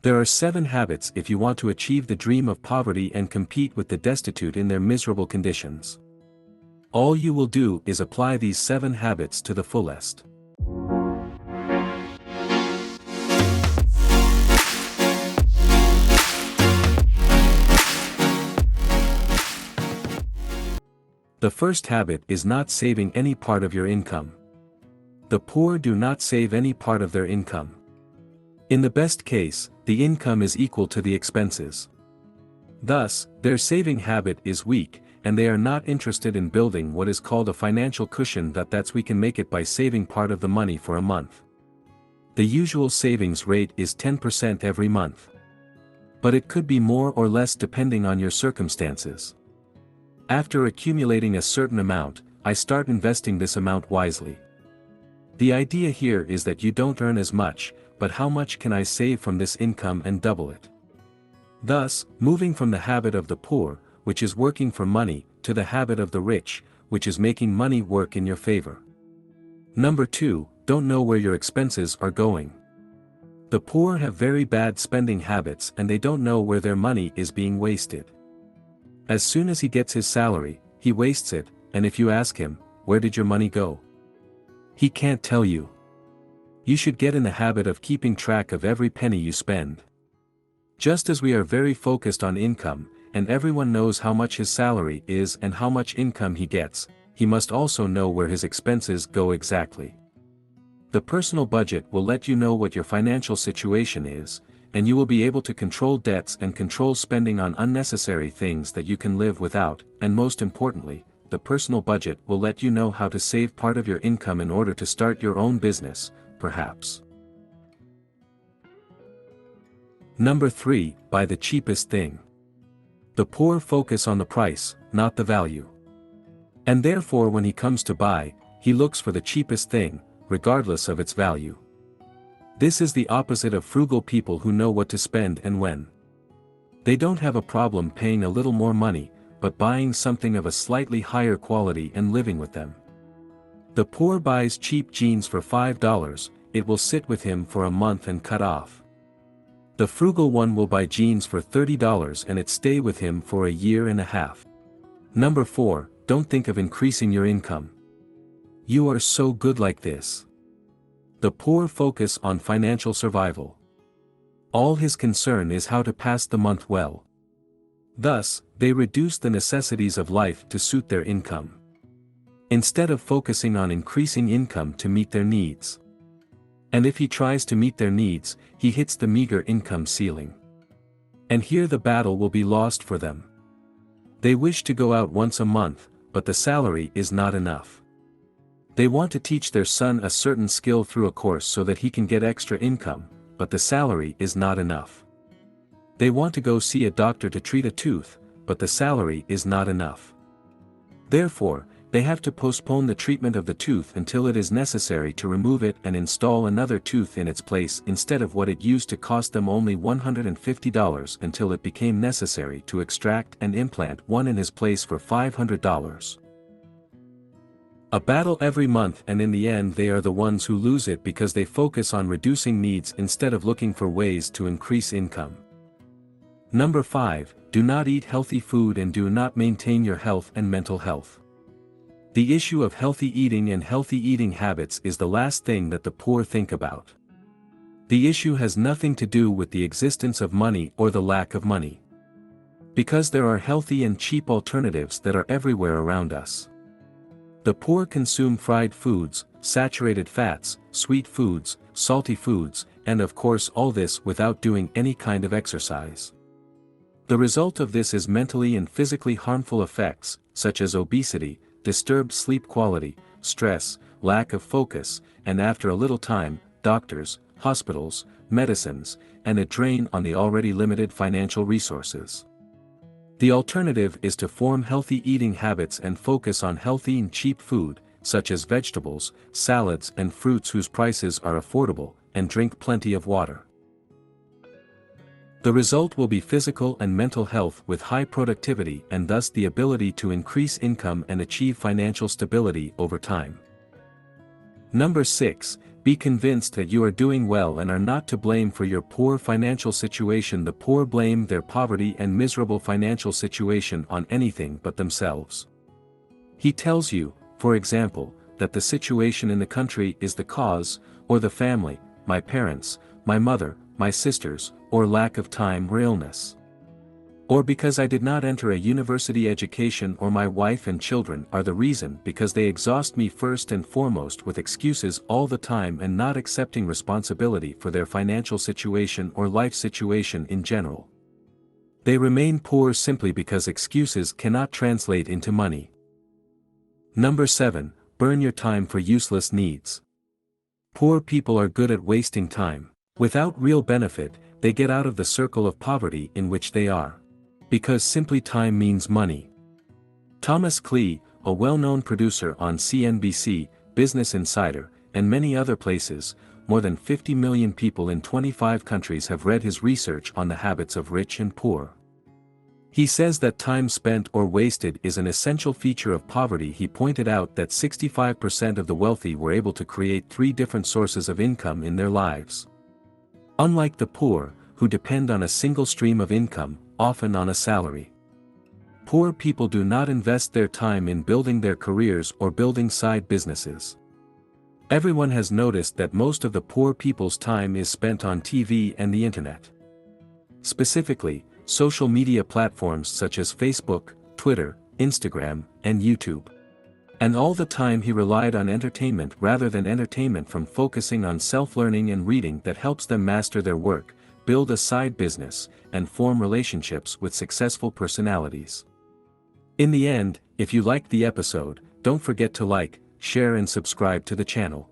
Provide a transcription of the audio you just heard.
There are 7 habits if you want to achieve the dream of poverty and compete with the destitute in their miserable conditions. All you will do is apply these 7 habits to the fullest. The first habit is not saving any part of your income. The poor do not save any part of their income. In the best case, the income is equal to the expenses. Thus, their saving habit is weak, and they are not interested in building what is called a financial cushion that's we can make it by saving part of the money for a month. The usual savings rate is 10% every month. But it could be more or less depending on your circumstances. After accumulating a certain amount, I start investing this amount wisely. The idea here is that you don't earn as much, but how much can I save from this income and double it? Thus, moving from the habit of the poor, which is working for money, to the habit of the rich, which is making money work in your favor. Number 2, don't know where your expenses are going. The poor have very bad spending habits and they don't know where their money is being wasted. As soon as he gets his salary, he wastes it, and if you ask him, "Where did your money go?" he can't tell you. You should get in the habit of keeping track of every penny you spend. Just as we are very focused on income, and everyone knows how much his salary is and how much income he gets, he must also know where his expenses go exactly. The personal budget will let you know what your financial situation is, and you will be able to control debts and control spending on unnecessary things that you can live without, and most importantly, the personal budget will let you know how to save part of your income in order to start your own business, perhaps. Number 3, buy the cheapest thing. The poor focus on the price, not the value. And therefore when he comes to buy, he looks for the cheapest thing, regardless of its value. This is the opposite of frugal people who know what to spend and when. They don't have a problem paying a little more money, but buying something of a slightly higher quality and living with them. The poor buys cheap jeans for $5, it will sit with him for a month and cut off. The frugal one will buy jeans for $30 and it stay with him for a year and a half. Number 4, don't think of increasing your income. You are so good like this. The poor focus on financial survival. All his concern is how to pass the month well. Thus, they reduce the necessities of life to suit their income, instead of focusing on increasing income to meet their needs. And if he tries to meet their needs, he hits the meager income ceiling. And here the battle will be lost for them. They wish to go out once a month, but the salary is not enough. They want to teach their son a certain skill through a course so that he can get extra income, but the salary is not enough. They want to go see a doctor to treat a tooth, but the salary is not enough. Therefore, they have to postpone the treatment of the tooth until it is necessary to remove it and install another tooth in its place instead of what it used to cost them only $150 until it became necessary to extract and implant one in his place for $500. A battle every month, and in the end they are the ones who lose it because they focus on reducing needs instead of looking for ways to increase income. Number 5, do not eat healthy food and do not maintain your health and mental health. The issue of healthy eating and healthy eating habits is the last thing that the poor think about. The issue has nothing to do with the existence of money or the lack of money. Because there are healthy and cheap alternatives that are everywhere around us. The poor consume fried foods, saturated fats, sweet foods, salty foods, and of course all this without doing any kind of exercise. The result of this is mentally and physically harmful effects, such as obesity, disturbed sleep quality, stress, lack of focus, and after a little time, doctors, hospitals, medicines, and a drain on the already limited financial resources. The alternative is to form healthy eating habits and focus on healthy and cheap food, such as vegetables, salads and fruits whose prices are affordable, and drink plenty of water. The result will be physical and mental health with high productivity and thus the ability to increase income and achieve financial stability over time. Number 6, Be convinced that you are doing well and are not to blame for your poor financial situation. The poor blame their poverty and miserable financial situation on anything but themselves. He tells you, for example, that the situation in the country is the cause, or the family, my parents, my mother, my sisters, or lack of time or illness. Or because I did not enter a university education, or my wife and children are the reason, because they exhaust me first and foremost with excuses all the time and not accepting responsibility for their financial situation or life situation in general. They remain poor simply because excuses cannot translate into money. Number 7, burn your time for useless needs. Poor people are good at wasting time. Without real benefit, they get out of the circle of poverty in which they are. Because simply time means money. Thomas Clee, a well-known producer on CNBC, Business Insider, and many other places, more than 50 million people in 25 countries have read his research on the habits of rich and poor. He says that time spent or wasted is an essential feature of poverty. He pointed out that 65% of the wealthy were able to create 3 different sources of income in their lives. Unlike the poor, who depend on a single stream of income, often on a salary. Poor people do not invest their time in building their careers or building side businesses. Everyone has noticed that most of the poor people's time is spent on TV and the internet. Specifically, social media platforms such as Facebook, Twitter, Instagram, and YouTube. And all the time he relied on entertainment rather than entertainment, from focusing on self-learning and reading that helps them master their work, build a side business, and form relationships with successful personalities. In the end, if you liked the episode, don't forget to like, share and subscribe to the channel.